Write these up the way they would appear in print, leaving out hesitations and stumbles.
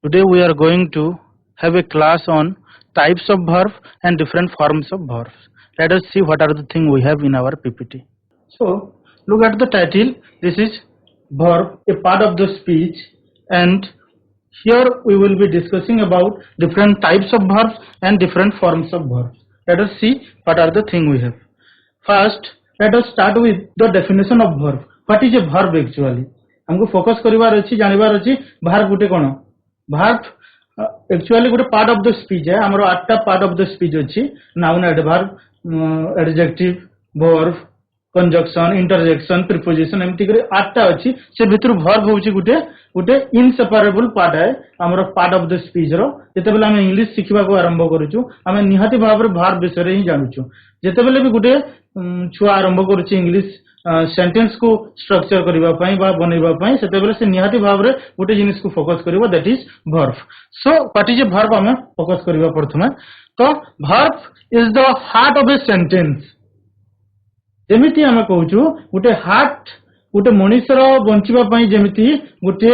Today we are going to have a class on types of verbs and different forms of verbs. Let us see what are the things we have in our PPT. So look at the title. This is verb, a part of the speech, and here we will be discussing about different types of verbs and different forms of verbs. Let us see what are the things we have. First, let us start with the definition of verb. What is a verb actually? हमको focus करिवार अछि जानिबार अछि verb Gute cone verb actually Gute part of the speech है हमरो 8टा part of the speech अछि noun adverb adjective verb conjunction interjection preposition एमती करे 8टा अछि से भितर verb होछि गुटे इनसेपरेबल पार्ट है हमरो पार्ट ऑफ द स्पीच रो जते बेला हम इंग्लिश सिखिबा को आरंभ करूछु हम निहाती भाव रे verb विषय रे ही जानुछु जते बेले भी गुटे छुआ आरंभ करूछि इंग्लिश सेंटेंस को स्ट्रक्चर करबा पई बा बनैबा पई सेते बेले से निहाती भाव रे गुटे जिनिस को फोकस करबो that is verb. So what is a verb हम फोकस करबा प्रथमे तो verb is the heart of a sentence. जेमिति हम कहूछु गुटे हार्ट गुटे मनुष्यर बंचिबा पई जेमिति गुटे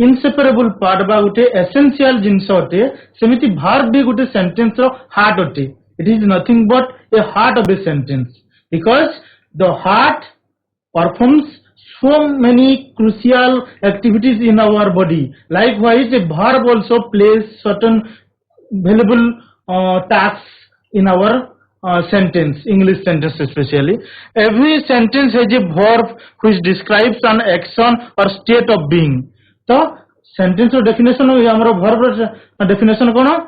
इनसेपरेबल पार्ट बा गुटे एसेंशियल जिंस अटे सेमिति वर्ब भी गुटे सेंटेंस रो हार्ट अटे. It is nothing but A heart of a sentence because the heart performs so many crucial activities in our body. Likewise, a verb also plays certain valuable tasks in our sentence, English sentence especially. Every sentence has a verb which describes an action or state of being. So, sentence definition of our verb definition kono?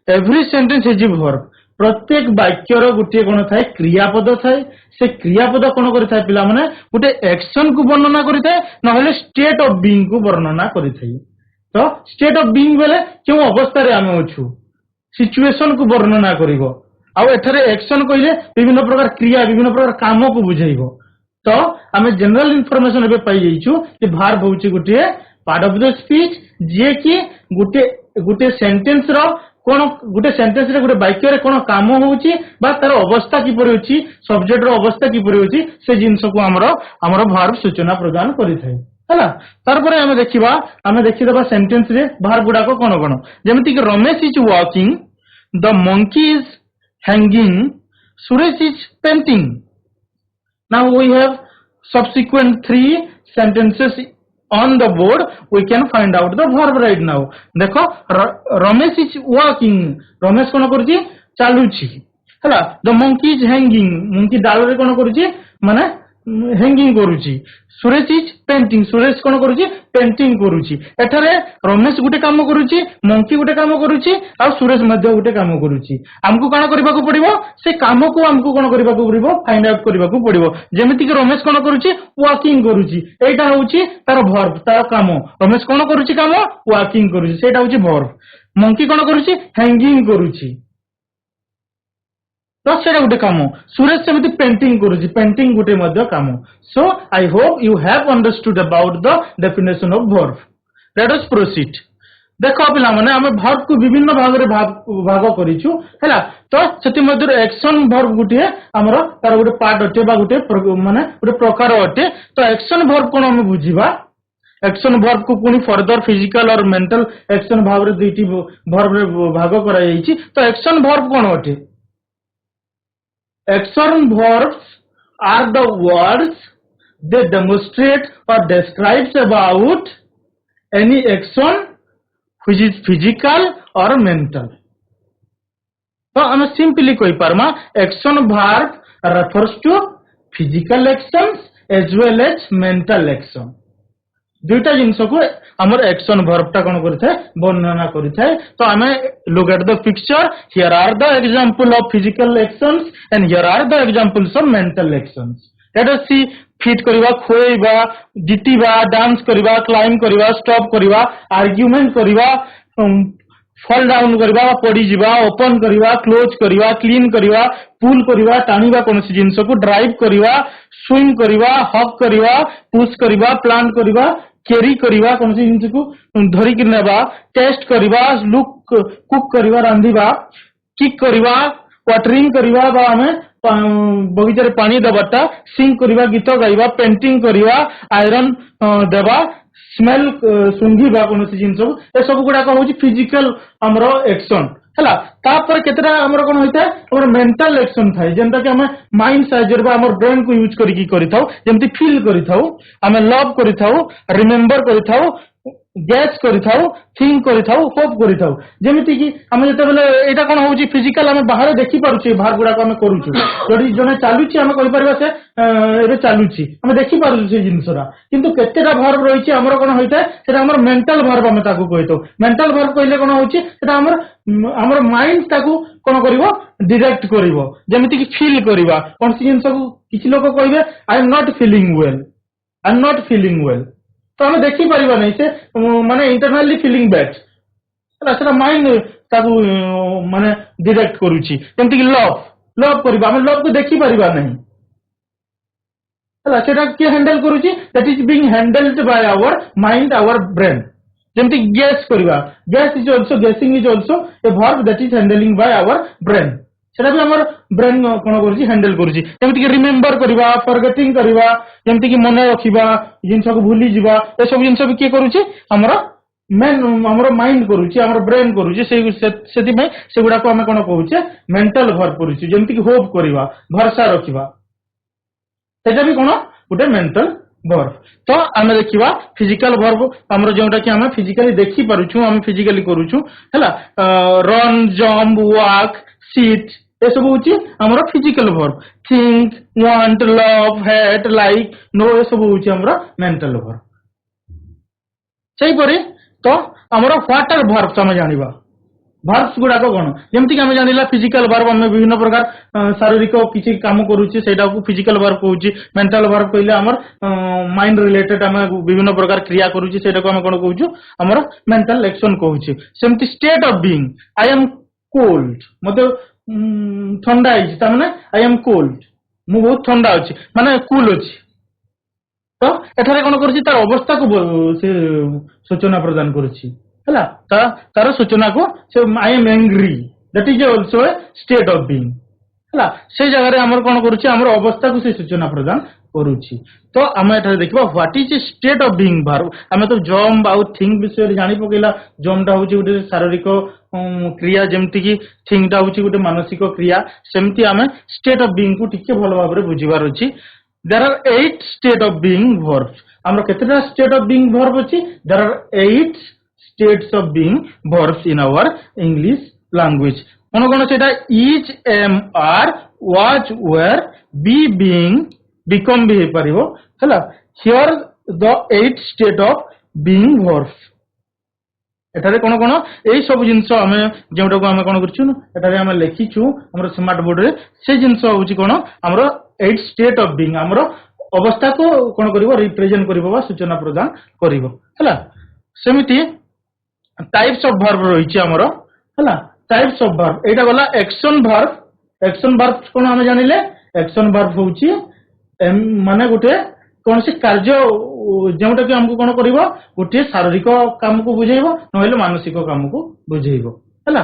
Every sentence has a verb. प्रत्येक वाक्यर गोटे कोन थाए क्रियापद थाए से क्रियापद कोन करि थाए पिला माने गोटे एक्शन को वर्णना करि थाए न होले स्टेट ऑफ बीइंग को वर्णना करि थाए. तो स्टेट ऑफ बीइंग बेले केउ अवस्था रे हम अछु सिचुएशन को वर्णना करिवो आ एथरे एक्शन कइले विभिन्न प्रकार क्रिया विभिन्न प्रकार काम को बुझाइबो. तो हमें जनरल इंफॉर्मेशन एबे पाई जाइछु कि वर्ब होछि गोटे पार्ट ऑफ द स्पीच जे कि गोटे सेंटेंस रो कोन गुटे सेंटेंस रे गुटे वाक्य रे कोन काम होउची बा तार अवस्था की परि होची सब्जेक्ट रो अवस्था की परि होची से जिंस को हमरो वर्ब सूचना प्रदान करि थाए हला. तार परे हमें देखिबा सेंटेंस रे वर्ब गुडा को कोन जेमिति कि Ramesh is walking the monkey is hanging Suresh is painting. Now we have subsequent 3 sentences on the board. We can find out the verb right now. देखो रमेश इज वॉकिंग रमेश कोन करछि चालुछि हला. The monkey is hanging monkey डाल रे कोन करछि माने हैंगिंग करूछि. सुरेश इज पेंटिंग सुरेश कोन करूछि पेंटिंग करूछि. एठारे रमेश गुटे काम करूछि मंकी गुटे काम करूछि आ सुरेश मध्य गुटे काम करूछि. हमकु कोन करबा को पड़िबो से काम को हमकु कोन करबा को पड़िबो फाइंड आउट करबा को पड़िबो. जेमिति कि रमेश कोन करूछि वॉकिंग करूछि एटा होछि तार वर्ब तार काम. रमेश कोन करूछि काम वॉकिंग करूछि सेटा होछि वर्ब. मंकी कोन करूछि हैंगिंग करूछि तो सेटा गुटे काम. सुरेश सेमिति पेंटिंग करूछि पेंटिंग गुटे मध्य काम. So I hope you have understood about the definition of verb. Let us proceed. देखो पिला माने हम वर्ब को विभिन्न भाग रे भाग करिछु हैला. तो सेति मध्य एक्शन वर्ब गुटे हमरो तार गुटे पार्ट अटे बा गुटे माने गुटे प्रकार अटे. तो एक्शन वर्ब कोन हम बुझिबा. एक्शन वर्ब को पुनी फर्दर फिजिकल और मेंटल एक्शन भाग रे दुईटी वर्ब रे भाग करा जाईछि. तो एक्शन वर्ब कोन अटे. Action verbs are the words they demonstrate or describes about any action which is physical or mental. तो हम सिंपली कोई परमा action verb refers to physical actions as well as mental action. दुईटा जिंस को हमर action verb टा कोन करिथाय वर्णना करिथाय. तो हमें look at the picture. Here are the example of physical actions and here are the examples of mental actions. Let us see. Fit करबा खोइबा जितिबा डांस करबा क्लाइम करबा स्टॉप करबा आर्गुमेंट करबा फॉल डाउन करबा पड़ी जिबा ओपन करबा क्लोज करबा क्लीन करबा पुल करबा टाणीबा कोनसी जिंस को ड्राइव करबा स्विम करबा हॉक करबा पुश करबा प्लांट करबा कैरी करबा कोनसी जिंस को धरि कि नेबा टेस्ट करबा लुक कुक करबा रांधीबा किक करबा वाटरिंग करबा बा हमें बगीचा रे पानी दबाटा सिंग करबा गीत गाइबा पेंटिंग करबा आयरन देबा स्मेल सुंघिबा कोनोसी जिंस ए सब गुडा को होची फिजिकल हमरो एक्शन हला तापर केतरा हमरो कोन होइता हमर मेंटल एक्शन थाई जेंता कि हमें माइंड साइजर बा हमर ब्रेन को यूज करी की करिथाउ जेंति फील करिथाउ हमें लव करिथाउ रिमेंबर करिथाउ गैस करिथाउ थिंक करिथाउ होप करिथाउ जेमिति कि हमें जते बेले एटा कोन होची फिजिकल हमें बाहर देखि पारुची बाहर गुडा को हमें करूछु जडी जने चालुची हमें कहि परबा से एबे चालुची हमें देखि पारुछु से जिंसरा किंतु केतेटा वर्ब रहिछि हमर कोन होइता सेटा हमर मेंटल वर्ब हमें ताकू कहितो मेंटल वर्ब कहिले कोन होची सेटा हमर माइंड ताकू कोन करिवो डायरेक्ट करिवो जेमिति कि फील करिवा कोन सी जिंस को किछि लोक कहिबे I am not feeling well तो हमें देखी पारिबा नहीं से माने इंटरनली फीलिंग बैड सेटा माइंड ताकू माने डायरेक्ट करूची जेमति कि लव करिबा हम लव को देखी पारिबा नहीं हला सेटा के हैंडल करूची that is being handled by our mind our brain जेमति गेस करिबा guess is also guessing is also a verb that is handling by our brain सेटा भी हमर ब्रेन कोन करूची हैंडल करूची जेमति कि रिमेंबर करिबा फॉरगेटिंग करिबा जेमति कि मने रखिबा जिंस को भूली जिबा ए सब जिंस भी के करूची हमरा हमर माइंड करूची हमर ब्रेन करूची सेति में से गुडा को हम कोन कहूचे मेंटल वर्ब करूची जेमति कि होप करिबा भरोसा रखिबा सेटा भी कोन गुटे मेंटल वर्ब तो आमे देखिबा फिजिकल वर्ब हमर जेउटा कि हम फिजिकली देखि पारुछु हम फिजिकली करूछु हला रन जंप वॉक सिट ए सब होची हमर physical verb think want love hate like know ए सब होची हमर मेंटल वर्ब सही परे तो हमर व्हाट आर वर्ब्स हम जानिबा वर्ब्स गुडा को कोन जेमति कि हम जानिला फिजिकल वर्ब हम विभिन्न प्रकार शारीरिक किछि काम करूची सेटा को फिजिकल वर्ब कहूची मेंटल वर्ब कइले हमर माइंड रिलेटेड हम विभिन्न प्रकार क्रिया करूची सेटा को हम कोन कहूछु हमर मेंटल एक्शन कहूची सेमति state of being I am cold मतलब ठंडा है ता माने आई एम कोल्ड मु बहुत ठंडा अछि माने कूल अछि तो एठारे कोन करछि तार अवस्था को से सूचना प्रदान करछि हला तार सूचना को से I am angry that is also A state of being हला से जगह रे हमर कोन करछि हमर अवस्था को से सूचना प्रदान करूछि तो हम एठारे देखबा what is A state of being verb हमें तो जम्प आउ थिंक विषय जानि पकेला जम्पटा होछि गुटे शारीरिक क्रिया जेमति कि थिंकटा होछि गुटे मानसिक क्रिया सेमति हमें स्टेट ऑफ बीइंग को टिके भलो भाबरे बुझिबार अछि there are 8 state of being verbs हमरा केतेटा स्टेट ऑफ बीइंग वर्ब अछि there are 8 states of being verbs in our English language कोन कोन सेटा is am are was were be being become भी पारिबो हला here the 8 state of being verbs एठारे कोन कोन एई सब जिंस हमें जेउटा को हमें कोन करछु एठारे हमें लिखिछु हमर स्मार्ट बोर्ड रे से जिंस होची कोन हमर 8 स्टेट ऑफ बीइंग हमर अवस्था को कोन करिवो रिप्रेजेंट करिवो बा सूचना प्रदान करिवो हला सेमिति टाइप्स ऑफ वर्ब रहिछि हमर हला टाइप्स ऑफ वर्ब एटा गला एक्शन वर्ब कोन हमें जानिले एक्शन वर्ब होची माने गुटे कौन से कार्य जेउटा कि हमको कोन करिवो गुटे शारीरिक काम को बुझेइबो नहले मानसिक काम को बुझेइबो हला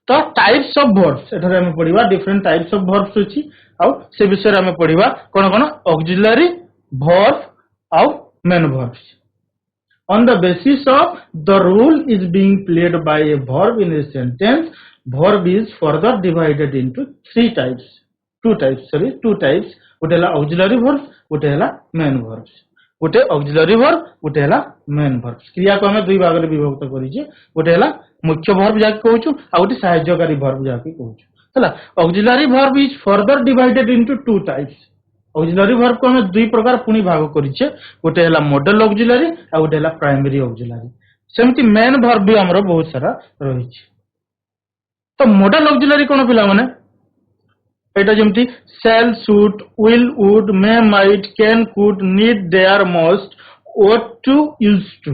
तो टाइप्स ऑफ वर्ब्स एठारे हम पढिबा डिफरेंट टाइप्स ऑफ वर्ब्स अछि आ से विषय हम पढिबा कोन कोन ऑक्सिलरी वर्ब आ main verbs on the basis of the role is being played by a verb in a sentence verb is further divided into two types गोटे हला ऑक्सिलरी वर्ब गोटे हला मेन वर्ब्स गोटे ऑक्सिलरी वर्ब गोटे हला main verbs क्रिया को हमें दुई भाग रे विभक्त करिजे गोटे हला मुख्य वर्ब जाके कहूछु आ गोटे सहाय्यकारी वर्ब जाके कहूछु हला auxiliary verb is further divided into two types auxiliary verb को हमें दुई प्रकार पुनी भाग करिचे गोटे हला मॉडल ऑक्सिलरी आ गोटे हला प्राइमरी ऑक्सिलरी सेमति मेन वर्ब भी हमरो बहुत सारा रहिছে तो मॉडल ऑक्सिलरी कोन पिला माने एटा जेमति shall should will would may might can could need dare must ought to used to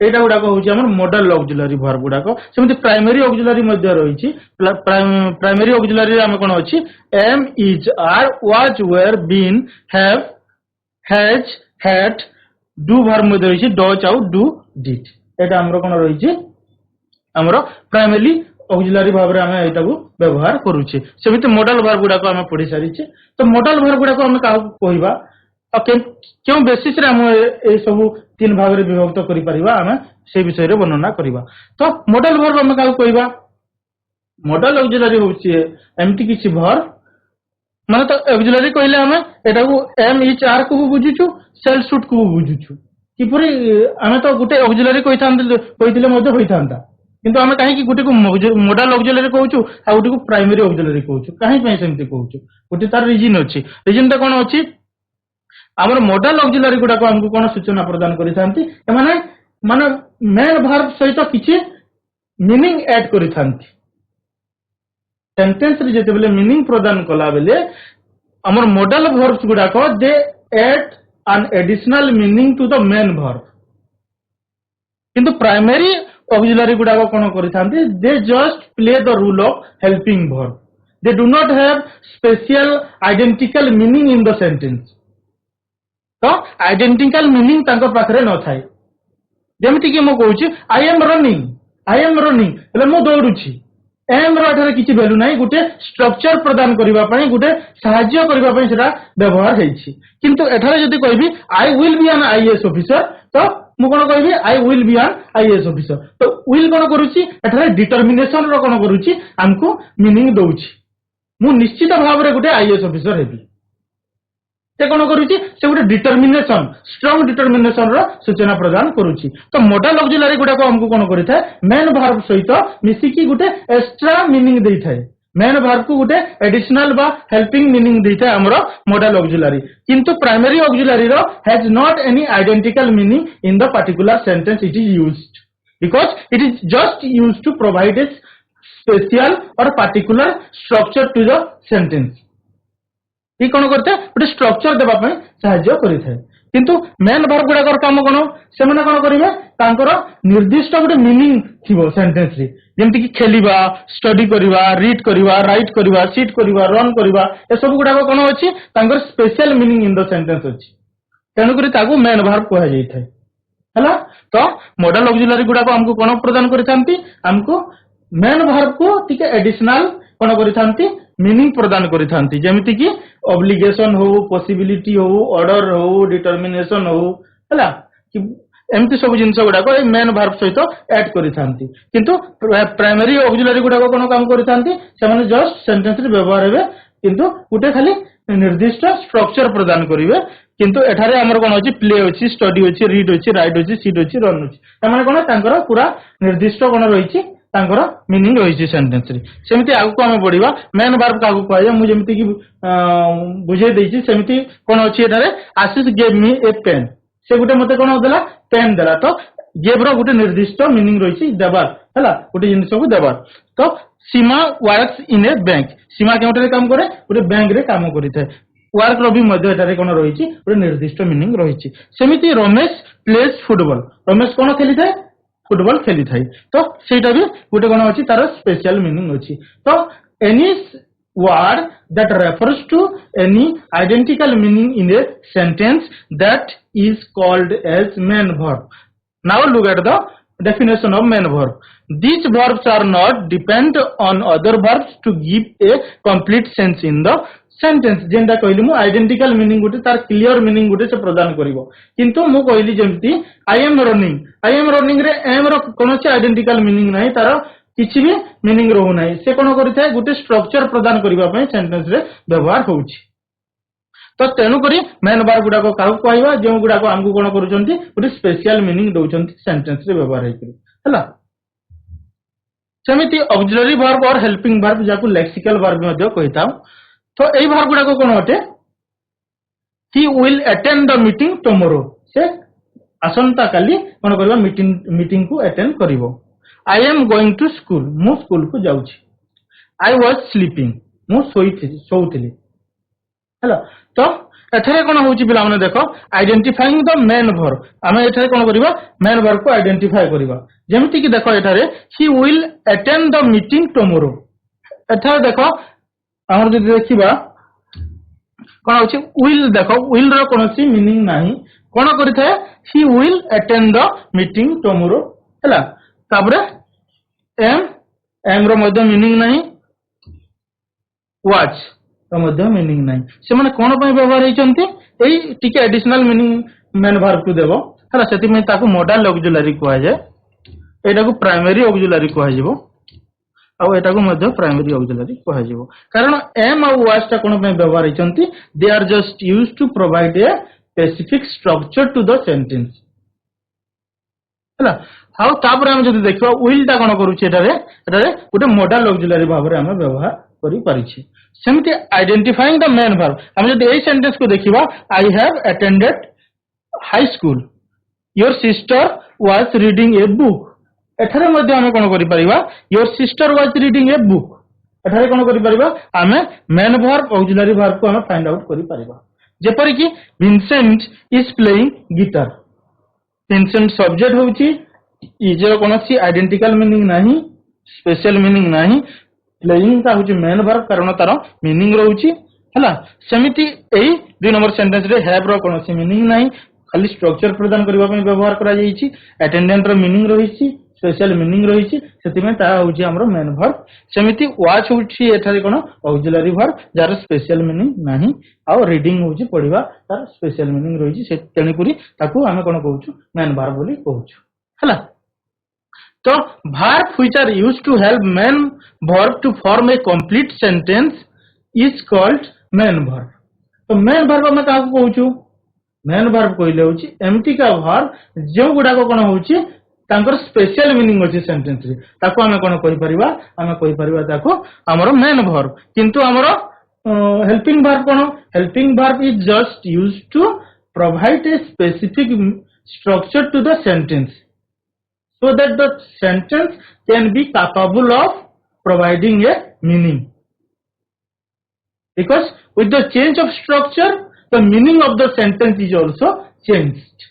एटा गुडा को होची हमर मॉडल ऑक्सिलरी वर्ब गुडा को सेमति प्राइमरी ऑक्सिलरी मध्ये रहिछि प्राइमरी ऑक्सिलरी रे हम कोन अछि am is are was were been have has had do verb मध्ये रहिछि does आउ do did एटा हमरो कोन रहिछि हमरो प्राइमरी ऑक्सिलरी भाव रे हम एटा को व्यवहार करूछे सेमिते मॉडल वर्ब गुडा को हम पढि सारिछे तो मॉडल वर्ब गुडा को हम का कहबा क्यों बेसिस रे हम ए सब तीन भाग रे विभक्त करि परिबा हमें से विषय रे वर्णना करिबा तो मॉडल वर्ब हम का कहबा मॉडल ऑक्सिलरी होची एमटी किछि वर्ब माने तो ऑक्सिलरी कहले हमें एटा को एम इच आर को बुझुछु सेल शुड को बुझुछु किपरि हमें तो गुटे ऑक्सिलरी कहिथिले मध्ये होइथांता किंतु हमें काहे कि गुटे को मॉडल ऑक्सिलरी कहउछु आ गुटे को प्राइमरी ऑक्सिलरी कहउछु काहे पय सेमति कहउछु गुटे तार रीजन अछि रीजन ता कोन अछि हमर मॉडल ऑक्सिलरी गुडा को हमको कोन सूचना प्रदान करिथांती माने माने मेन वर्ब सहित किछि मीनिंग ऐड करिथांती सेंटेंस रे जेते बेले मीनिंग प्रदान कला बेले हमर मॉडल वर्ब्स गुडा को they add an additional meaning to the main verb किंतु प्राइमरी ऑक्सिलरी गुडा को कोन करिथांती they just play the role of helping verb they do not have special identical meaning in the sentence तो identical meaning तांको पाखरे न थाय जेमति कि मो कहूची आई एम रनिंग એટલે मो दौडुची एम रो एठारे किछि वैल्यू नाही गुटे स्ट्रक्चर प्रदान करिबा पई गुटे सहाय्य करिबा पई सेटा व्यवहार हेछि किंतु एठारे जदि कहबी I will be an IAS officer तो मु कोन कहबी I will be an IAS officer तो विल कोन करूची एठारे डिटरमिनेशन रो कोन करूची हमकु मीनिंग दउची मु निश्चित भाव रे गुटे आईएएस ऑफिसर हेबी से कोन करूची से गुटे डिटरमिनेशन स्ट्रांग डिटरमिनेशन रो सूचना प्रदान करूची तो मॉडल ऑक्सिलरी गुडा को हमकु कोन करिथाय मेन वर्ब सहित मिसी की गुटे एक्स्ट्रा मीनिंग देइथाय मेन वर्ब को गुटे एडिशनल बा हेल्पिंग मीनिंग देइथाय हमरो मॉडल ऑक्सिलरी किंतु प्राइमरी ऑक्सिलरी रो has not any identical meaning in the particular sentence it is used because it is just used to provide a special or particular structure to the sentence ये कोन करते गोटे structure देबा पय सहाय्य करिथाय किंतु मेन वर्ब गुडा कर काम कोन से माने कोन करिवे तांकर निर्दिष्ट गोटे मीनिंग थिबो सेंटेंस रे जेमति कि खेलिबा स्टडी करिवा रीड करिवा राइट करिवा सीट करिवा रन करिवा ए सब गुडा कोन अछि तांकर special meaning in the sentence अछि तेनु करी ताकू मेन वर्ब कहै जायथाय हला तो मॉडल ऑक्सिलरी गुडा को हमको कोन प्रदान करिथांती हमको मेन वर्ब को टिके एडिशनल कोन करिथांती मीनिंग प्रदान करिथांती जेमिति कि ऑब्लिगेशन हो पॉसिबिलिटी हो ऑर्डर हो डिटरमिनेशन हो हला कि एमती सब जिंस गुडा को मेन वर्ब सहित ऐड करिथांती किंतु प्राइमरी ऑक्सिलरी गुडा को कोन काम करिथांती से माने जस्ट सेंटेंस रे व्यवहार हेबे किंतु गुटे खाली निर्दिष्ट स्ट्रक्चर प्रदान करिवे किंतु एठारे हमर कोन अछि प्ले अछि स्टडी अछि रीड अछि राइट अछि सीट अछि रन अछि त माने कोन तांकर पूरा निर्दिष्ट कोन रहिछि तांकर मीनिंग रहिछि सेंटेंस रे सेमिति आगु को हम पढिबा मेन वर्ब कागु कहय मु जेमिति कि बुझे दैछि सेमिति कोन अछि एठारे आशीष गेव मी ए पेन से गुटे मते कोन देला पेन देला तो गेव रो गुटे निर्दिष्ट मीनिंग रहिछि देबार हला गुटे जिंस को देबार तो सीमा वर्क्स इन ए बैंक सीमा केउटरे काम करे गुटे बैंक रे काम करिथे वर्क रो भी मध्य एटारे कोन रहिछि गुटे निर्दिष्ट मीनिंग रहिछि सेमिति रमेश प्लेज फुटबॉल रमेश कोन खेली थाए फुटबॉल खेली थाई तो सेटा भी गुटे कोन अछि तार स्पेशल मीनिंग अछि तो any word that refers to any identical meaning in a sentence that is called as main verb. Now look at the definition of main verb. These verbs are not depend on other verbs to give a complete sense in the sentence. जेंटा कहली मु identical meaning गुटे तार clear meaning गुटे से प्रदान करिवो किंतु मु कहली जेमति I am running रे M रो कोनोसी आइडेंटिकल मीनिंग नाही तार किछि भी मीनिंग रहू नाही से कोन करिथाय गुटे स्ट्रक्चर प्रदान करिवा पय सेंटेंस रे व्यवहार होउछि तो तेनु करी मेन वर्ब गुडा को काउ कहबा जे गुडा को हमकु कोन करूचंती गुटे स्पेशल मीनिंग दउचंती सेंटेंस रे व्यवहार हेकरी हला सेमिति auxiliary verb or helping verb जाकु लेक्सिकल वर्ब मध्ये कहिताम तो एई वर्ब गुडा को कोन होते he will attend the meeting tomorrow से आसंता काली कोन करबा मीटिंग को अटेंड करिवो I am going to school मु स्कूल को जाउछि आई वाज स्लीपिंग मु सोउथिली हेलो तो एथरे कोन होउछि बिला माने देखो आइडेंटिफाइंग द मेन वर्ब आमे एथरे कोन करिबा मेन वर्ब को आइडेंटिफाई करिबा जेमिति कि देखो एथरे he will attend the meeting tomorrow एथरे देखो हमर जे देखिबा कोन होउछि विल देखो विल रो कोनोसी मीनिंग नाही कोन करिथाय he will attend the meeting tomorrow हला तापरे एम रो मध्य मीनिंग नाही वाच रो मध्य मीनिंग नाही से माने कोन पय व्यवहार हेचंती एई टिके एडिशनल मीनिंग मेन वर्ब को देबो हला सेति में ताको मॉडल ऑक्सिलरी कहै जे एटा को प्राइमरी ऑक्सिलरी कहै जेबो आ एटा को मध्य प्राइमरी ऑक्सिलरी कहै जेबो कारण एम आ वाज ता कोन पे व्यवहार हिचंती they are just used to provide a specific structure to the sentence हला हाउ तापर हम जदि देखबा विल ता कोन करू छी एटारे गोटे मॉडल ऑक्सिलरी भाव रे हम व्यवहार करि पारि छी सेमति आइडेंटिफाइंग द मेन वर्ब हम जदि एई सेंटेंस को देखिबा I have attended high school your sister was reading a book एठारे मध्ये हम कोन करि परिबा your sister was reading a book एठारे कोन करि परिबा हम मेन वर्ब ऑक्सिलरी वर्ब को हम फाइंड आउट करि परिबा जेपरि कि Vincent is playing guitar Vincent subject होउची इज कोनसी आइडेंटिकल मीनिंग नाही स्पेशल मीनिंग नाही प्लेइंग ता होची मेन वर्ब कारण तार मीनिंग रहउची हला सेमिति एई 2 नंबर सेंटेंस रे हैव रो कोनसी मीनिंग नाही खाली स्ट्रक्चर प्रदान करबा पई व्यवहार करा जाईची अटेंडेंट रो मीनिंग रहिची स्पेशल मीनिंग रहिची सेति में ता होची हमरो मेन वर्ब सेमिति वाच होची एठारे कोन ऑक्सिलरी वर्ब जार स्पेशल मीनिंग नाही आ रीडिंग होची पढिबा तार स्पेशल मीनिंग रहिची से तेनी पुरी ताकू हम कोन कहउछु मेन वर्ब बोली कहउछु हला तो verb which are used to help main verb to form a complete sentence is called main verb तो main verb हम का कहउछु मेन वर्ब कहले होची एम्प्टी का वर्ब जो गुडा को कोन होची तांकर स्पेशल मीनिंग होची सेंटेंस रे ताको हम कोन कहि परिबा ताको हमरो मेन वर्ब किंतु हमरो हेल्पिंग वर्ब कोन helping verb is just used to provide a specific structure to the sentence so that the sentence can be capable of providing a meaning because with the change of structure the meaning of the sentence is also changed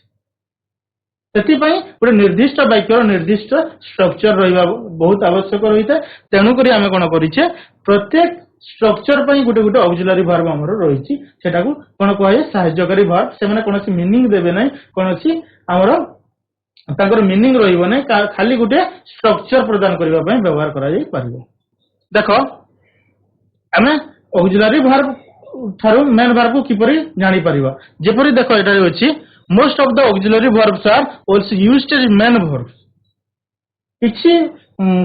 सेति पई पुरे निर्दिष्ट वाक्य निर्दिष्ट structure रहिबा बहुत आवश्यक रहिता तेनु करी हमें कोन करिचे प्रत्येक स्ट्रक्चर पई गुटे गुटे ऑक्सिलरी वर्ब हमरो रहिची सेटा को कोन कहै सहायकारी वर्ब से माने कोनसी मीनिंग देबे नै कोनसी हमरो ताकर मीनिंग रहिबो नै खाली गुटे स्ट्रक्चर प्रदान करबा पई व्यवहार करा जाई परिबो देखो हमें ऑक्सिलरी वर्ब थारो मेन वर्ब को किपरि जानि परिबा जेपरि देखो एटा होची most of the auxiliary verbs are also used as main verbs किछि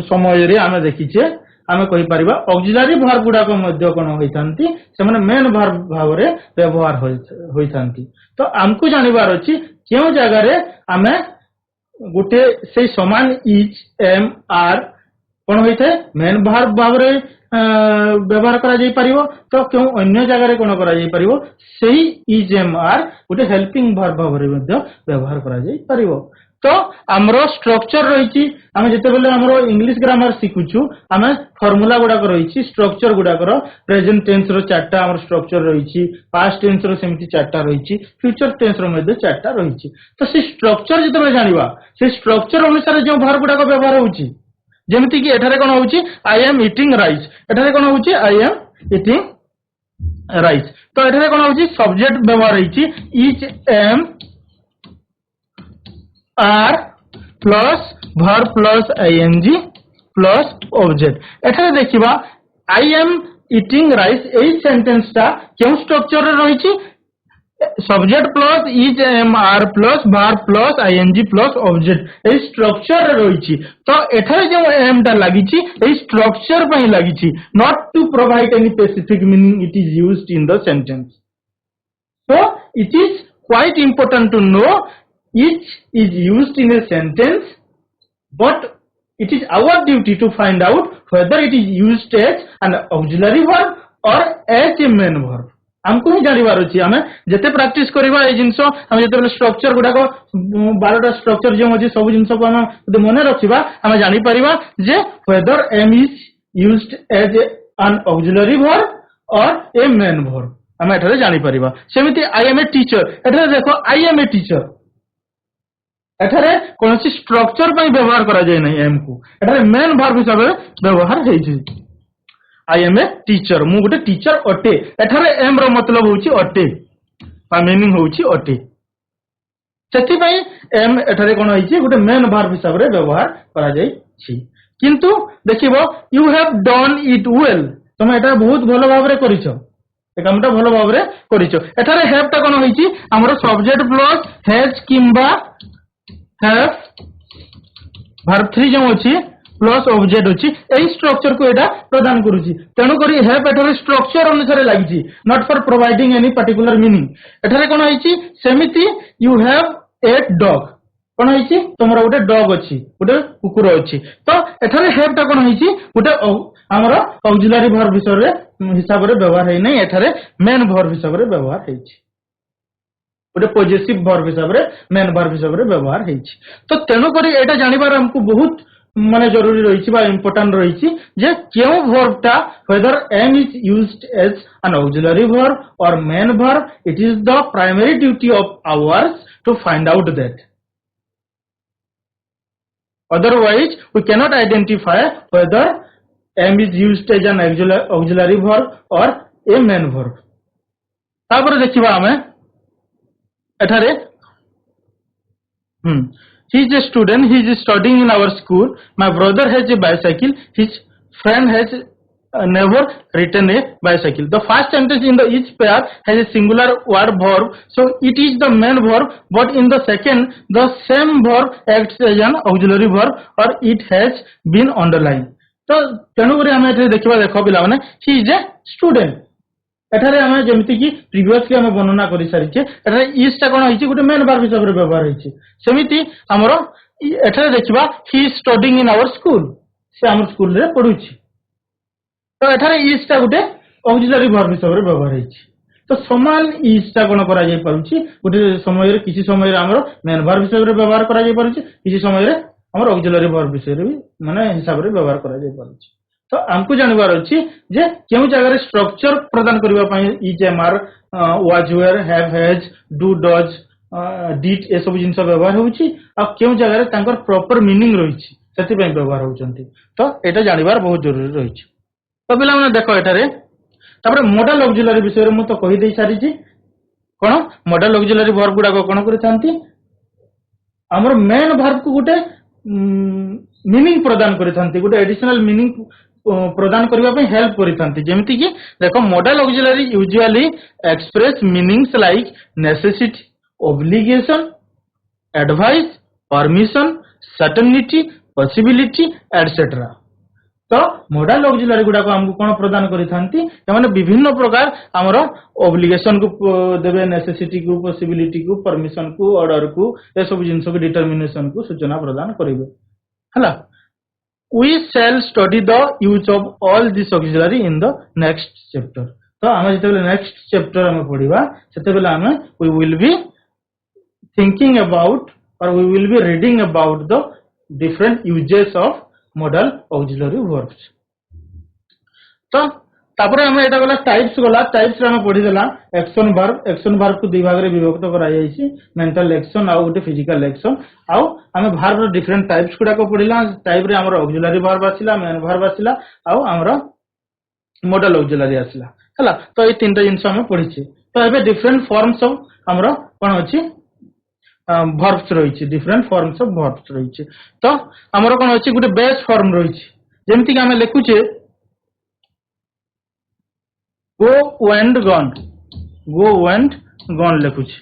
समय रे हमें देखिचे हमें कहि परिबा ऑक्सिलरी वर्ब गुडा को मध्य कोन होइतांती से माने मेन वर्ब भाव रे व्यवहार होइतांती तो हमकु जानिबार अछि केउ जगह रे हमें गुटे से समान इज एम आर कोन होइथे मेन वर्ब भाव रे व्यवहार करा जाई परिबो तो क्यों अन्य जगह रे कोन करा जाई परिबो सेही is am are Gute helping verb भाव रे मध्ये व्यवहार करा जाई परिबो तो हमरो स्ट्रक्चर रहिची हम जते बेले हमरो इंग्लिश ग्रामर सिखुछु हमें फार्मूला गुडा को रहिची स्ट्रक्चर गुडा को प्रेजेंट टेंस रो चारटा हमरो स्ट्रक्चर रहिची पास्ट टेंस रो सेमिति चारटा रहिची फ्यूचर टेंस रो मध्ये चारटा रहिची तो से स्ट्रक्चर जते बेले जानिबा से स्ट्रक्चर अनुसार जो वर्ब गुडा को व्यवहार होउची जेमिति कि एठारे कोन होउची आई एम ईटिंग राइस एठारे कोन होउची आई एम ईटिंग राइस तो एठारे कोन होउची सब्जेक्ट व्यवहार होइची is am are plus verb plus ing plus object एठारे देखिबा आई एम ईटिंग राइस एई सेंटेंस ता केउ स्ट्रक्चर रे रहिची subject plus is am are plus verb plus ing plus object एई स्ट्रक्चर रे रहिची तो एठारे जे एम ता लागिची एई स्ट्रक्चर पई लागिची not to provide any specific meaning it is used in the sentence so it is quite important to know each is used in a sentence but it is our duty to find out whether it is used as an auxiliary verb or as a main verb हमको ही जानिबार अछि हमें जते practice करबा ए जिंसो हम जते structure गुडा को 12 टा structure जे अछि सब जिंसो को हम मने रखिबा हम जानि परिबा जे whether am is used as an auxiliary verb or a main verb हम एठारे जानि परिबा सेमिति आई एम ए टीचर एठारे देखो आई एम ए टीचर एठारे कोनसी स्ट्रक्चर पई व्यवहार करा जाय नै एम को एठारे मेन वर्ब हिसाब रे व्यवहार हेइ छै आई एम ए टीचर मु गोटे टीचर अटे एठारे एम रो मतलब होची अटे बा मीनिंग होची अटे सेति पई एम एठारे कोन होई छै गोटे मेन वर्ब हिसाब रे व्यवहार करा जाय छै किंतु देखिबो you have done it well तुम एटा बहुत भलो भाव रे करिसो ए कामटा भलो भाव रे करिचो एठारे हैव टा कोन होईची हमरो सब्जेक्ट प्लस हैज किंबा हैव वर्ब 3 जो अछि प्लस ऑब्जेक्ट अछि एई स्ट्रक्चर को एटा प्रदान करूची तेनु करी हैव एठारे स्ट्रक्चर अनुसार लागिची not for providing any particular meaning एठारे कोन होईची सेमिति यू हैव ए डॉग कोन होईची तमरो गोटे डॉग अछि गोटे कुकुर अछि तो एठारे हैव टा कोन होईची गोटे हमरो ऑक्सिलरी वर्ब हिसाब रे व्यवहार है नै एठारे मेन वर्ब हिसाब रे व्यवहार हेछि गोटे पॉजिटिव वर्ब हिसाब रे मेन वर्ब हिसाब रे व्यवहार हेछि तो तेनु करी एटा जानिबार हमकु बहुत माने जरूरी रहिछि बा इंपोर्टेंट रहिछि जे केउ वर्ब टा whether am is used as an auxiliary verb or main verb it is the primary duty of ours to find out that otherwise we cannot identify whether am is used as an auxiliary verb or a main verb तापर देखिबा हमें एठारे he is a student he is studying in our school my brother has a bicycle his friend has never written a bicycle the first sentence in the each pair has a singular word verb so it is the main verb but in the second the same verb acts as an auxiliary verb or it has been underlined तो तेणु करी हमें एठारे देखिबा देखो पिला माने he is a student एठारे हमें जेमिति कि प्रीवियसली हमें वर्णना करि सारिछे एठारे इज ता कोन होइछि गुटे मेन वर्ब हिसाब रे व्यवहार होइछि सेमिति हमरो एठारे देखिबा he is studying in our school से हमर स्कूल रे पढुछि तो एठारे इज ता गुटे ऑक्सिलरी वर्ब हिसाब रे व्यवहार होइछि तो समान इज ता कोन करा जाय पारुछि गुटे समय रे किछि समय रे हमरो मेन वर्ब हिसाब रे व्यवहार करा जाय पारुछि किछि समय रे हमर ऑक्सिलरी वर्ब हिसाब रे माने हिसाब रे व्यवहार करा जाय पारुछि तो हमको जानवर अछि जे केउ जगह रे स्ट्रक्चर प्रदान करबा पई is am are was were have has do does did ए सब जिंस व्यवहार होउछि आ केउ जगह रे तांकर प्रॉपर मीनिंग रहिछि सेति पई व्यवहार होउचंती तो एटा जानवर बहुत जरूरी रहिछि तो पिला माने देखो एटारे तापर मॉडल ऑक्सिलरी विषय रे मु तो कहि देई सारी छी कोन मॉडल ऑक्सिलरी वर्ब गुडा को कोन करथांती हमर मेन वर्ब को गुटे मीनिंग प्रदान करथांती गुटे एडिशनल मीनिंग प्रदान करबा पे हेल्प करिथांती जेमिति कि देखो model auxiliary usually express meanings like necessity obligation advice permission certainty possibility etcetera तो मॉडल ऑक्सिलरी गुडा को हमको कोन प्रदान करिथांती माने विभिन्न प्रकार हमरो ऑब्लिगेशन को देबे नेसेसिटी को पॉसिबिलिटी को परमिशन को ऑर्डर को ए सब जिंस को डिटरमिनेशन को सूचना प्रदान करिवे हला we shall study the use of all this auxiliary in the next chapter तो हम जेतेबेले नेक्स्ट चैप्टर हम पढिबा सेतेबेले हम we will be thinking about or we will be reading about the different uses of modal auxiliary verbs तो तापर हम एटा गला types रे हम पढि देला एक्शन वर्ब को दुई भाग रे विभक्त करा जायछि मेंटल एक्शन आ उटे फिजिकल एक्शन आ हम वर्ब रो डिफरेंट टाइप्स गुडा को पढिला टाइप रे हमर ऑक्सिलरी वर्ब आसिला मेन वर्ब आसिला आ हमर मॉडल ऑक्सिलरी आसिला हला तो ए तीनटा जिंस हम पढिछि तो एबे डिफरेंट फॉर्म्स ऑफ हमर कोन अछि वर्ब्स रहिछि डिफरेंट फॉर्म्स ऑफ वर्ब्स रहिछि तो हमर कोन अछि गुटे बेस फॉर्म रहिछि जेमिति कि हम लेखुछे go went gone लिखुछि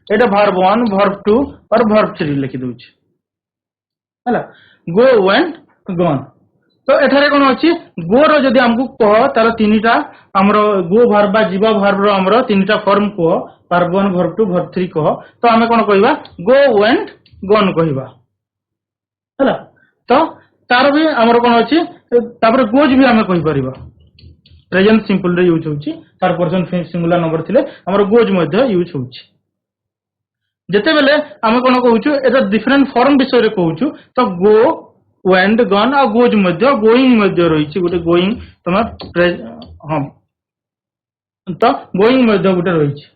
एटा verb 1 verb 2 और verb 3 लिखि दोछि हला go went gone तो एठारे कोन अछि go रो जदी हमकु कह तार तीनटा हमरो go verb बा जीवा verb रो हमरो तीनटा फॉर्म को verb 1 verb 2 verb 3 कह तो हमें कोन कहिबा go went gone कहिबा हला तो तार भी हमरो कोन अछि तापर goes भी हमें कहि परिबा प्रेजेंट सिंपल रे यूज होछि तार पर्सन सिंगुलर नंबर थिले हमर गोज मध्ये यूज होछि जते बेले हम कोन कहउछु एटा डिफरेंट फॉर्म विषय रे कहउछु तो गो वेंट गन आ गोज मध्ये गोइंग मध्ये रहिछि गुटे गोइंग तमर हम तो गोइंग मध्ये गुटे रहिछि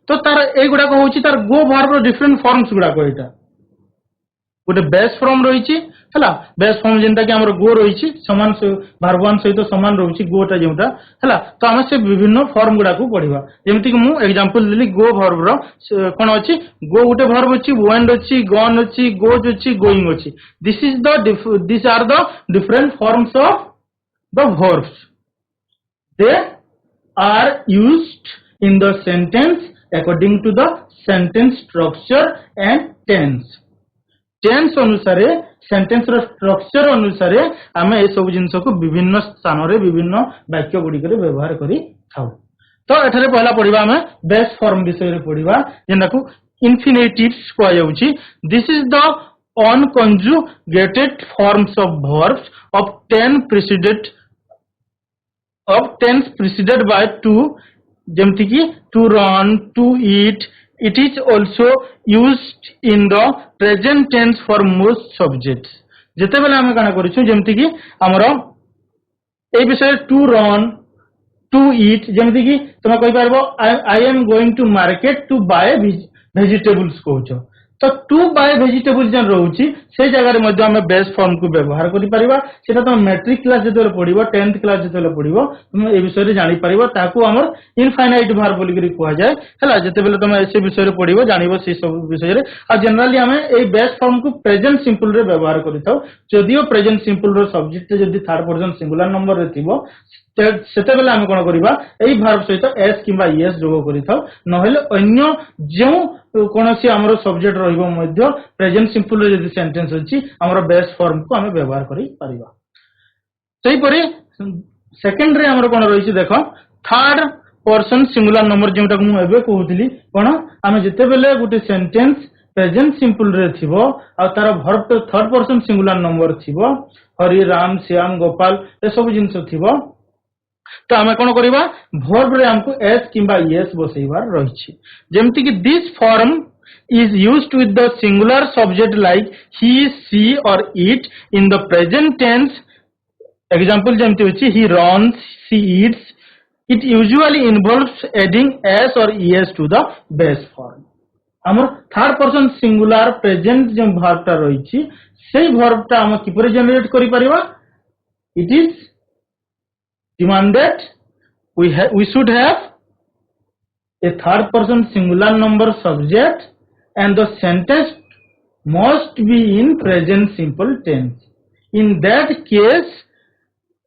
तो तार ए गुडा को होछि तार गो वर्ब रो डिफरेंट फॉर्म्स गुडा को एटा गुटे बेस फॉर्म रहिछि हला बेस फॉर्म जेंटा कि हमर गो रहिछि समान वर्ब 1 सहित समान रहिछि गोटा जेउटा हला तो हम से विभिन्न फॉर्म गुडा को पढिबा जेमिति कि मु एग्जांपल देली गो वर्ब रो कोन अछि गो गुटे वर्ब अछि वेंट अछि गॉन अछि गोज अछि गोइंग अछि this are the different forms of the verbs they are used in the sentence according to the sentence structure and tense. Tense अनुसार सेंटेंस रो स्ट्रक्चर अनुसार आमे ए सब जिंस को विभिन्न स्थान रे विभिन्न वाक्य गुडी करे व्यवहार करी थाउ। तो एठारे पहला पढिबा आमे बेस फॉर्म विषय रे पढिबा जेना को इन्फिनिटिव्स को आउची। This is the unconjugated forms of verbs of 10 preceded by to, जेमति कि to run, to eat. It is also used in the present tense for most subjects. जेते बेले आमे काना करिछु जेमति कि हमरो ए विषय to run, to eat, जेमति कि तुम कहि पारबो I am going to market to buy vegetables कहउछो। तो टू बाय वेजिटेबल जन रहउची से जगह रे मध्ये हम बेस फॉर्म को व्यवहार करि परिबा। सेटा तो मैट्रिक क्लास जेते पढिबो 10th क्लास जेते पढिबो तुम ए विषय रे जानि परिबो। ताकू हमर इनफाइनाइट वर्ब बोली करि कोआ जाय हला। जेते बेले तुम ऐसे विषय रे पढिबो जानिबो से सब विषय रे। आ जनरली हमें ए बेस फॉर्म को प्रेजेंट सिंपल रे व्यवहार करिथाउ। जदियो प्रेजेंट सिंपल रो सब्जेक्ट जदी थर्ड पर्सन सिंगुलर नंबर रे थिबो सेते बेले हम कोन करिबा एई वर्ब सहित एस किबा एस जोग करिथाउ। नहेले अन्य जो कोनोसी हमरो सब्जेक्ट रहिबो मध्ये प्रेजेंट सिंपल रे जदी सेंटेंस अछि हमरो बेस फॉर्म को हम व्यवहार करि परिबा। सेही परे सेकंड रे हमरो कोन रहिछि देखो थर्ड पर्सन सिंगुलर नंबर जेटा को एबे कहउतली कोन हम जते बेले गुटे सेंटेंस प्रेजेंट सिंपल रे थिबो आ तार वर्ब तो थर्ड पर्सन सिंगुलर नंबर थिबो हरि राम श्याम गोपाल ए सब जिंस थिबो तो आमे कोन करिबा वर्ब रे हमको एस किबा एस बसैबार रहिछि। जेमति कि this form is used with the singular subject like he, she or it in the present tense. Example जेमति होछि he runs, she eats. It usually involves adding s or es to the base form. हमर third person singular present जो verb ता रहिछि सेही verb ता हम किपरि generate करि परिबा। It is demanded we should have a third person singular number subject and the sentence must be in present simple tense. In that case,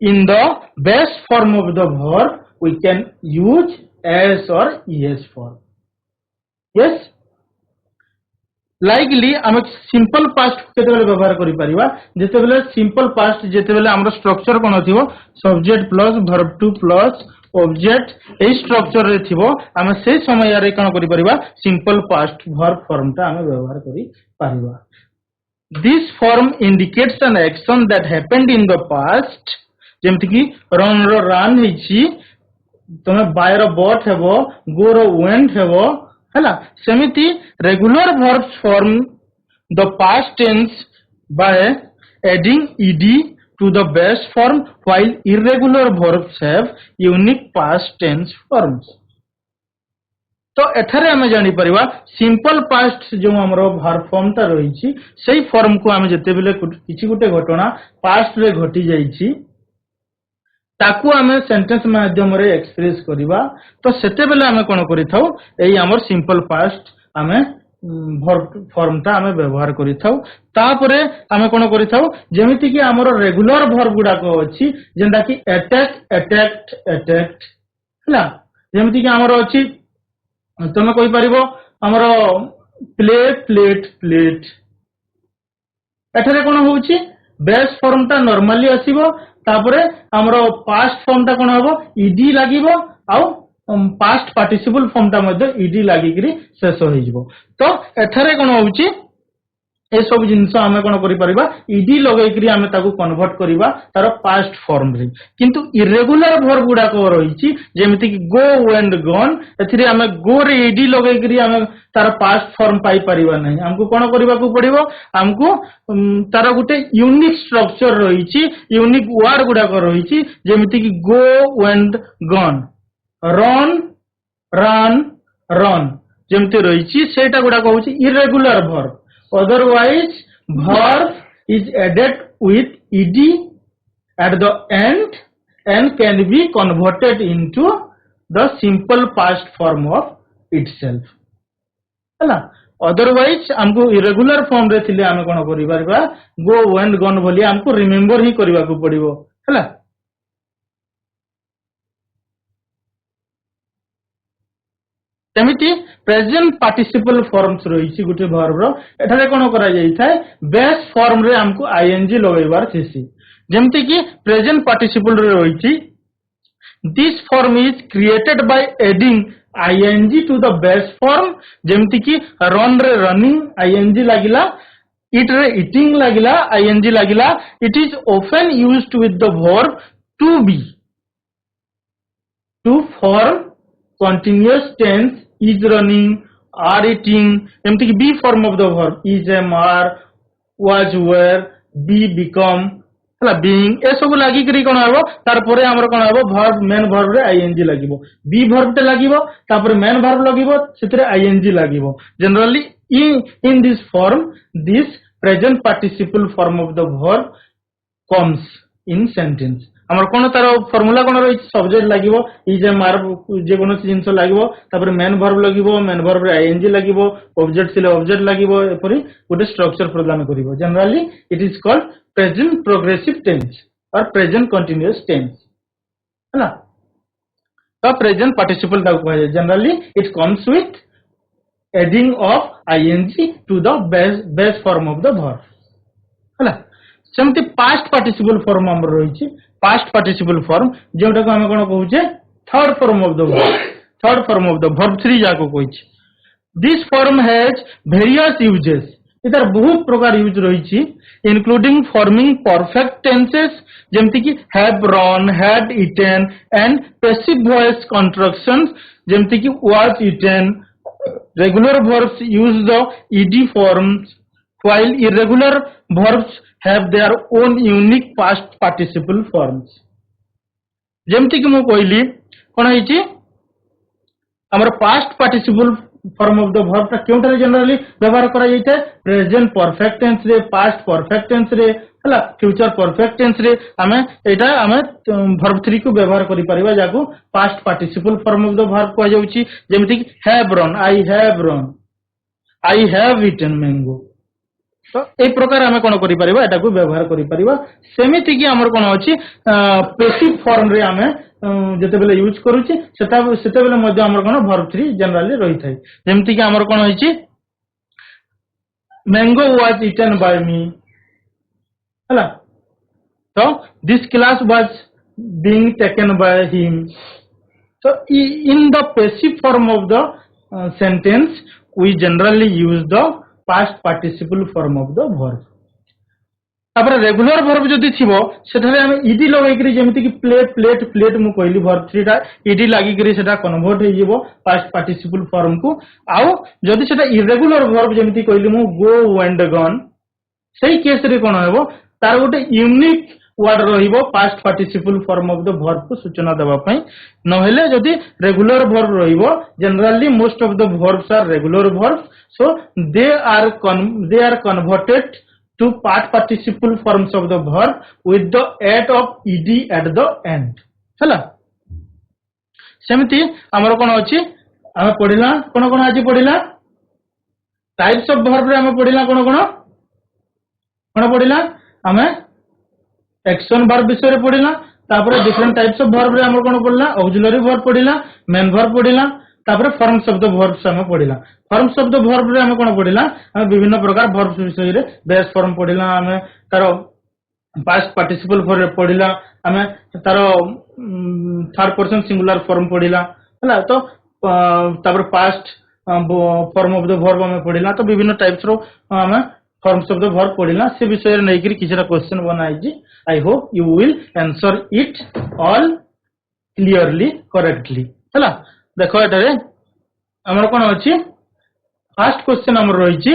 in the base form of the verb we can use s or es form. Yes, likely हम simple past केते बेले व्यवहार करि परिबा जेते बेले simple past जेते बेले हमर स्ट्रक्चर कोन थिबो subject plus verb two plus object ए स्ट्रक्चर रे थिबो हम से समय रे कोन करि परिबा सिंपल पास्ट वर्ब फॉर्म ता हम व्यवहार करि परिबा। This form indicates an action that happened in the past. जेमति कि रन रो रन हिची तमे बाय रो बॉट हेबो गो रो वेंट हेबो हला। सेमिति regular verbs form the past tense by adding ed to the base form while irregular verbs have unique past tense forms. तो एथरे हमें जानि परिबा सिंपल पास्ट जो हमरो वर्ब फॉर्म ता रहिछि सेही फॉर्म को हम जते बेले किछि गुटे घटना पास्ट रे घटी जाइछि ताकू आमे सेंटेंस माध्यम रे एक्सप्रेस करिबा। तो सेते बेले आमे कोन करिथाउ एई हमर सिंपल पास्ट आमे वर्ब फॉर्म ता आमे व्यवहार करिथाउ। तापरे आमे कोन करिथाउ जेमिति कि हमर रेगुलर वर्ब गुडा को अछि जेंदा कि अटैक अटैक्ड अटैक्ड हला। जेमिति कि हमर अछि तमे कहि परिबो हमर प्ले प्लेट प्लेट। एठारे कोन होउछि बेस फॉर्म ता नॉर्मली आसीबो तापरे हमरो पास्ट फॉर्म ता कोन हबो ईडी लागिबो आउ पास्ट पार्टिसिपल फॉर्म ता मध्ये ईडी लागिकरी शेष होई जिवो। तो एठारे कोन होउची ए सब जिंस हमें कोन करि परिबा ईडी लगैकरी हमें ताकू कन्वर्ट करिबा तार पास्ट फॉर्म रे। किंतु इरेगुलर वर्ब गुडा को रहिची जेमिति कि गो वेंट गॉन एथिरे हमें गो रे ईडी लगैकरी हमें तार पास्ट फॉर्म पाई परिबा नहीं। हमको कोन करिबा को पड़िबो हमको तार गुटे यूनिक स्ट्रक्चर रहिची यूनिक वर्ड गुडा को रहिची जेमिति कि go went gone run run run जेमिति रहिची सेटा गुडा को होची irregular verb. Otherwise, verb is added with ed at the end and can be converted into the simple past form of itself. हला। Otherwise, हमको irregular form रे थिले हमें कोन करि परबा go went gone बोली हमको रिमेंबर ही करबा को पड़िबो हला। सेमिति प्रेजेंट पार्टिसिपल फॉर्म्स रही गोटे वर्ब रो एठारे कोन करा जाई थाए बेस फॉर्म रे हमको आईएनजी लगेबार थेसी जेमति कि प्रेजेंट पार्टिसिपल रे रही this form is created by adding ING to the base form जेमति कि रन रे रनिंग आईएनजी लागिला इट रे इटिंग लागिला आईएनजी लागिला it is often used with the verb to be to form continuous tense is running are eating एमती कि be form of the verb is am are was were be become हला being ए सब लागि करी कोन हबो तार परे हमर कोन हबो वर्ब मेन वर्ब रे आईएनजी लागिवो बी वर्ब ते लागिवो तापर मेन वर्ब लागिवो सेतरे आईएनजी लागिवो generally in this form this present participle form of the verb comes in sentence हमर कोन तार फार्मूला कोन रही सब्जेक्ट लागिवो इज एम आर जे कोनो जिंस लागिवो तापर मेन वर्ब लागिवो मेन वर्ब रे आईएनजी लागिवो ऑब्जेक्ट सिले ऑब्जेक्ट लागिवो एपरि गोटे स्ट्रक्चर प्रदान करिवो generally it is called present progressive tense or present continuous tense हैना तो प्रेजेंट पार्टिसिपल दा कहै छै generally it comes with adding of ING to the base form of the verb हैना सेमति पास्ट पार्टिसिपल फॉर्म हमर रही छै पास्ट पार्टिसिपल फॉर्म जोटा को हम कोन कहू छै third form of the verb 3 जाको कहै छै this form has various uses इधर बहुत प्रकार यूज रही छी इंक्लूडिंग फॉर्मिंग परफेक्ट टेंसेस जेमति कि have run had eaten and passive voice constructions जेमति कि was eaten regular verbs use the ed forms while irregular verbs have their own unique past participle forms जेमति कि मु कहली कोन हिची हमर past participle form of the verb ता केउटारे generally व्यवहार करा जाइते प्रेजेंट परफेक्ट टेंस रे पास्ट परफेक्ट टेंस रे हला फ्यूचर परफेक्ट टेंस रे हमें एटा हमें वर्ब 3 को व्यवहार करि परिबा जाको past participle form of the verb को जाउची जेमति कि have run I have eaten mango तो ए प्रकार हमें कोन करि परिबा एटा को व्यवहार करि परिबा सेमिति कि हमर कोन अछि पैसिव फॉर्म रे हमें जते बेले यूज करूची सेते बेले मध्ये हमर कोन वर्ब 3 जनरली रही थाई जेमति कि हमर कोन होइची मैंगो वाज ईटन बाय मी हला तो this class was being taken by him so in the passive form of the sentence we generally use the past participle form of the verb तापर regular verb जदी थिबो सेठारे हम ED लगै करी जेमिति कि plate मु कहली वर्ब 3 टा ईडी लागि करी सेटा कन्वर्ट हे जिवो पास्ट पार्टिसिपल फॉर्म को आउ जदी सेटा इरेगुलर वर्ब जेमिति कहली मु गो वेंट गन सेही केस रे कोन हेबो तार गोटे यूनिक वर्ड रहिबो past participle form of the verb को सूचना देबा पई नहेले जदी रेगुलर वर्ब रहिबो generally most of the verbs are regular verbs so they are converted to past participle forms of the verb with the add of ed at the end हला सेमति हमर कोन अछि हम पढिला कोन आज पढिला टाइप्स ऑफ वर्ब रे हम पढिला कोन पढिला हमें एक्शन वर्ब विषय रे पढिला तापर डिफरेंट टाइप्स ऑफ वर्ब रे हम कोन पढिला ऑक्सिलरी वर्ब पढिला मेन वर्ब पढिला तापर फॉर्म्स ऑफ द वर्ब्स हम पढिला फॉर्म्स ऑफ द वर्ब रे हम कोन पढिला हम विभिन्न प्रकार वर्ब्स विषय रे बेस फॉर्म पढिला हम तारो पास्ट पार्टिसिपल फॉर्म पढिला हम तारो थर्ड पर्सन सिंगुलर फॉर्म पढिला हला तो तापर past form of the verb हम पढिला तो विभिन्न टाइप्स रो हम फॉर्म्स ऑफ द वर्ब पढिला से विषय रे नै करी किछरा क्वेश्चन बनाई जी I hope you will answer it all clearly correctly हला देखो एटारे हमर कोन अछि फर्स्ट क्वेश्चन हमर रही छी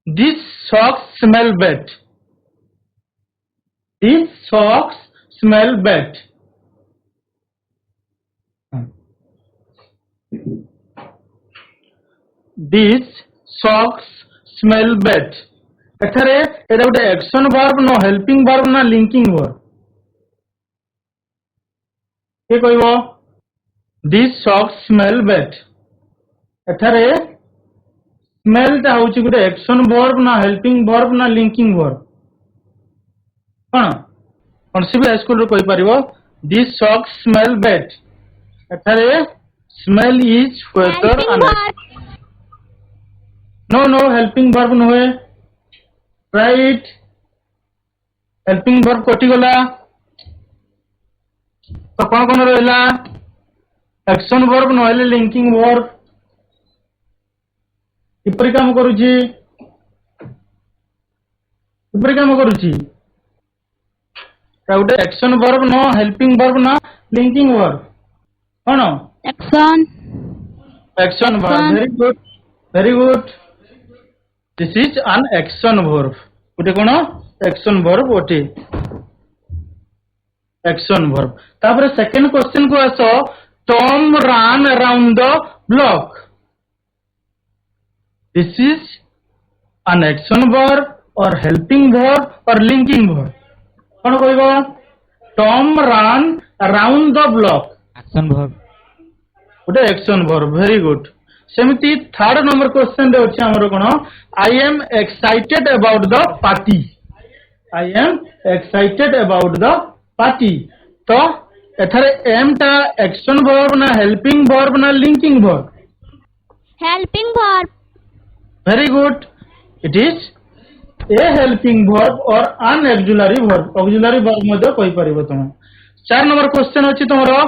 this socks smell bad this socks smell bad एठारे एटा गोटे एक्शन वर्ब नो हेल्पिंग वर्ब ना लिंकिंग वर्ब के कहबो These socks smell bad. एठारे smell ता होची गुटे एक्शन वर्ब ना हेल्पिंग वर्ब ना लिंकिंग वर्ब कोन से भी हाई स्कूल रो कहि परिबो These socks smell bad. एठारे Smell is whether helping verb. no helping verb नुहे right helping verb कटि गला तो कौन रहा action verb नहले linking verb किपरि काम करूची गोटे एक्शन वर्ब न हेल्पिंग वर्ब ना लिंकिंग वर्ब कौन Action. Action verb very good this is an action verb गोटे कौन एक्शन वर्ब गोटे एक्शन वर्ब तापर सेकंड क्वेश्चन को आसो Tom run around the block this is an action verb or helping verb or linking verb कौन कहबो Tom run around the block action verb गोटे action verb very good सेमिति third number question रे अछि हमर कोन I am excited about the party I am excited about the party तो एथरे एम ता एक्शन वर्ब ना हेल्पिंग वर्ब ना linking verb Helping verb. Very good it is a helping verb or an auxiliary verb मध्य कहि परिबो तुम 4 number question अछि तमरो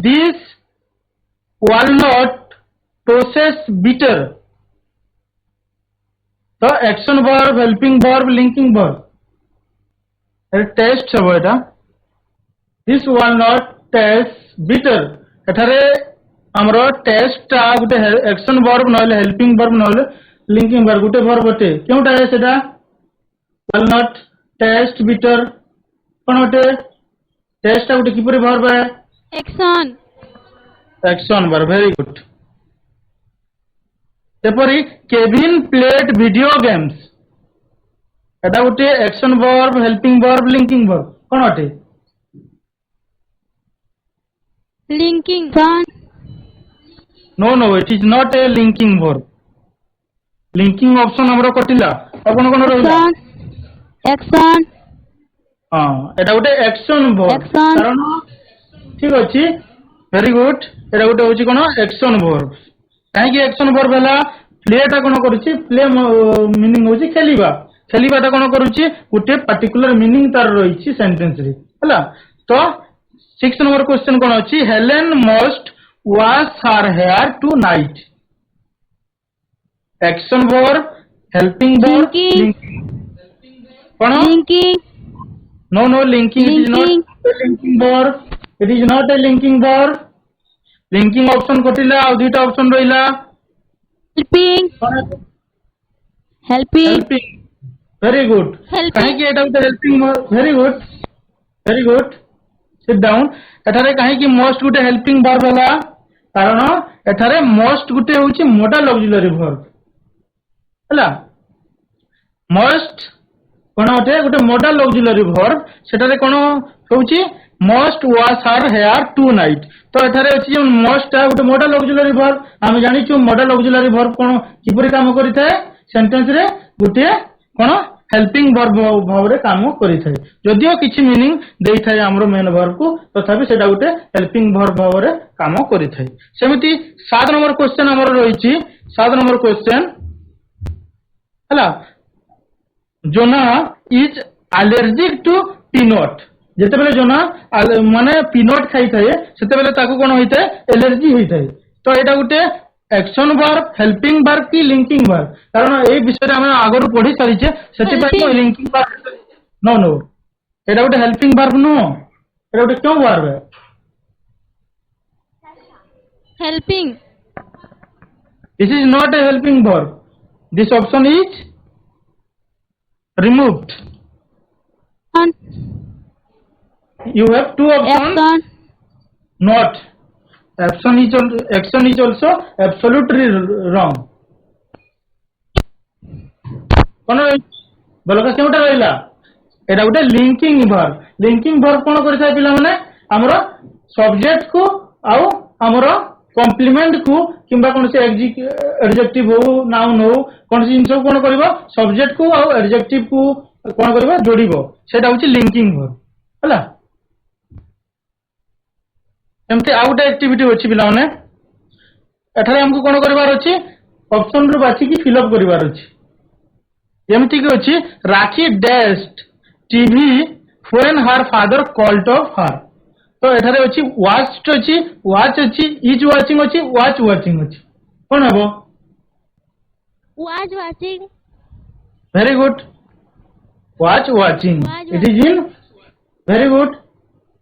this walnut process bitter तो action verb helping verb linking verb taste हबो एटा this walnut tastes bitter एठारे हमरो test ता गुटे एक्शन वर्ब नहले हेल्पिंग वर्ब नहले लिंकिंग वर्ब गुटे वर्ब अटे केउटा है सेटा walnut taste bitter कोन अटे टेस्ट गुटे किपरि वर्ब है Action. Action verb very good तेपरी केविन प्लेड वीडियो गेम्स एटा गुटे action verb helping verb linking verb कोन अटे Linking. Son. No it is not a linking verb linking option हमरो कटिला अपन कोन रहला Action. Action. हां एटा गुटे एक्शन वर्ब Action. कारण ठीक अछि वेरी गुड एटा गुटे होची कोन एक्शन वर्ब काहे कि एक्शन वर्ब हला प्ले ता कोन करूची प्ले मीनिंग होची खेलिबा ता कोन करूची गुटे पर्टिकुलर मीनिंग तार रहिची सेंटेंस रे हला तो 6 नंबर क्वेश्चन कोन अछि Helen must wash her hair tonight action verb helping verb Linking. कोन Linking. no linking it is not a linking verb it is not a linking verb linking option कटिला आ दुटा option रहिला Helping. Helping. Helping very good Helping. काहे कि एटा गुटे helping very good sit down एठारे काहे कि मोस्ट गुटे हेल्पिंग वर्ब हला कारण एठारे मोस्ट गुटे होची मोडल ऑक्सिलरी वर्ब हला मोस्ट कोन अटे गुटे मोडल ऑक्सिलरी वर्ब सेटारे कोन होची must wash her hair tonight तो एठारे अछि जे मोस्ट आ गुटे मोडल ऑक्सिलरी वर्ब हम जानि छु मोडल ऑक्सिलरी वर्ब कोन किपरि काम करिथाय सेंटेंस रे गुटे कोन हेल्पिंग वर्ब भाव रे काम करिथाय जदियो किछि मीनिंग देई थाय हमरो मेन वर्ब को तथापि सेटा गुटे हेल्पिंग वर्ब भाव रे काम करिथाय सेमिति 7 नंबर क्वेश्चन हमरो रहिछि 7 नंबर क्वेश्चन हला जोना इज एलर्जिक टू पीनट जेते बेले जोना माने पीनट खाई थाए सेते बेले ताको कोन होई थाए एलर्जी होई थाए तो एटा गुटे एक्शन वर्ब हेल्पिंग वर्ब की लिंकिंग वर्ब कारण ए विषय हम आगरु पढी सारिछे सेति पय लिंकिंग वर्ब नो एटा गुटे हेल्पिंग वर्ब नो एटा गुटे क्यों वर्ब है Helping. This is not A helping verb this option is removed On. you have two options Action. not action is also absolutely wrong कोन बलका केउटा रहला एटा गुटे लिंकिंग वर्ब कोन करि थाय पिला माने हमरो सब्जेक्ट को आउ हमरो कॉम्प्लीमेंट को किंबा कोन से एडजेक्टिव हो नाउन हो कोन से जिंस कोन करबो सब्जेक्ट को आउ एडजेक्टिव को कोन करबो जोड़िबो सेटा होची लिंकिंग वर्ब हला एमते आउट एक्टिविटी होची पिला माने एठारे हमको कोन करिवार अछि ऑप्शन रो बाछि कि फिल अप करिवार अछि जेमति कि अछि Rakhi dashed TV when her father called off her तो एठारे अछि वाच्ड अछि वाच अछि इज वाचिंग अछि वाच वाचिंग अछि कोन हबो Was watching. very good watch watching Was it is in very good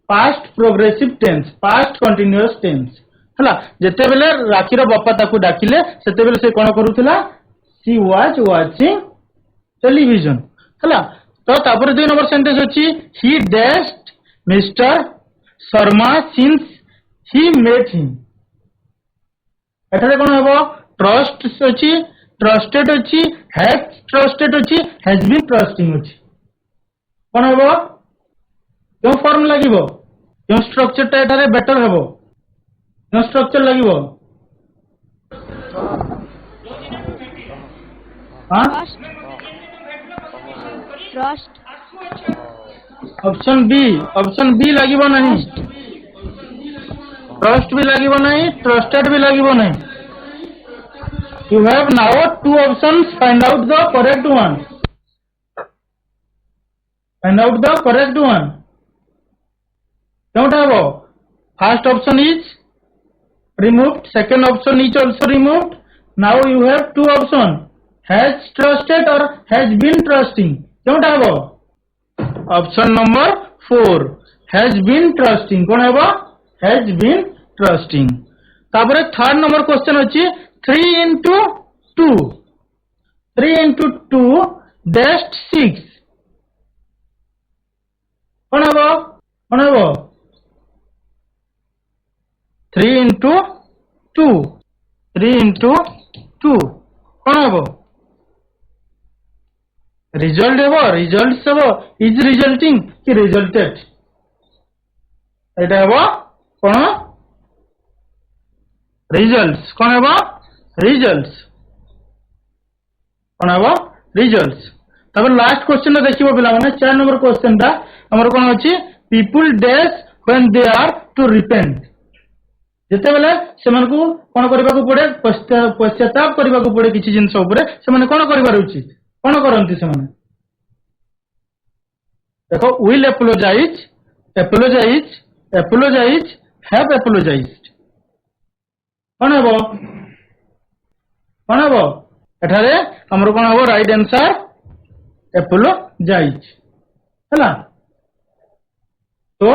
past progressive tense past continuous tense हला जेते बेले राखीर बापा ताकू डाकिले सेते बेले से कोन करूथला she was watching television हला तो तापर 2 नंबर सेंटेंस अछि he dashed Mr. Sharma since he met him एठारे कोन हेबो ट्रस्ट अछि ट्रस्टेड अछि हैज ट्रस्टेड अछि हैज बीन ट्रस्टिंग अछि कोन हेबो क्यों फॉर्म लागिबो क्यों स्ट्रक्चर टा एठारे बेटर हेबो क्यों स्ट्रक्चर लागिबो हां Trust. ऑप्शन बी लागिबो नहीं ट्रस्ट भी लागिबो नहीं ट्रस्टेड भी लागिबो नहीं you have now 2 options find out the correct one क्योंटा हेबो first option is removed second option is also removed now you have 2 option has trusted or has been trusting क्योंटा हेबो option number 4 has been trusting कोन हेबो has been trusting तापरे third number question अछि 3 into 2 dashed 6 कोन हेबो 3 into 2 कोन हेबो result हेबो results हेबो is resulting कि resulted एटा हेबो कोन रिजल्ट्स कोन हेबो रिजल्ट्स कोन हेबो रिजल्ट्स तब लास्ट क्वेश्चन देखिबो पिला माने 4 नंबर क्वेश्चन ता हमर कोन अछि people dash when they are to repent जेते बेले सेमान को कोन करबा को पड़े पश्चाताप करबा को पड़े किछि जिंस ऊपर से माने कोन करबा उचित कोन करंती से माने देखो विल अपोलोजाइज हैव अपोलोजाइज्ड कोन हेबो एठारे हमर कोन हेबो राइट आंसर अपोलोजाइज हला तो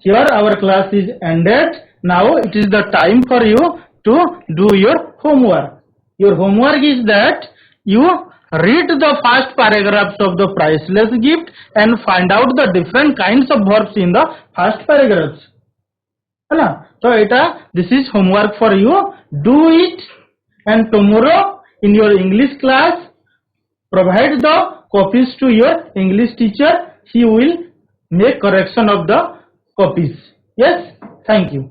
here our class is ended now it is the time for you to do your homework is that you read the first paragraphs of the priceless gift and find out the different kinds of verbs in the first paragraphs hala so eta this is homework for you do it and tomorrow in your English class provide the copies to your English teacher he will make correction of the copies yes thank you